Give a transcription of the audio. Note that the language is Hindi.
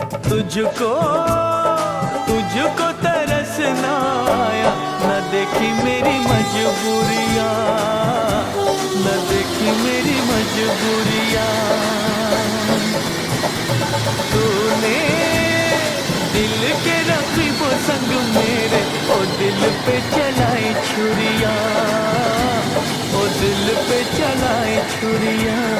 तुझको तुझको तरस ना आया, न देखी मेरी मजबूरियाँ, न देखी मेरी मजबूरियाँ। तूने दिल के रखी वो संग मेरे, ओ दिल पे चलाई छुरियाँ, ओ दिल पे चलाई छुरियाँ।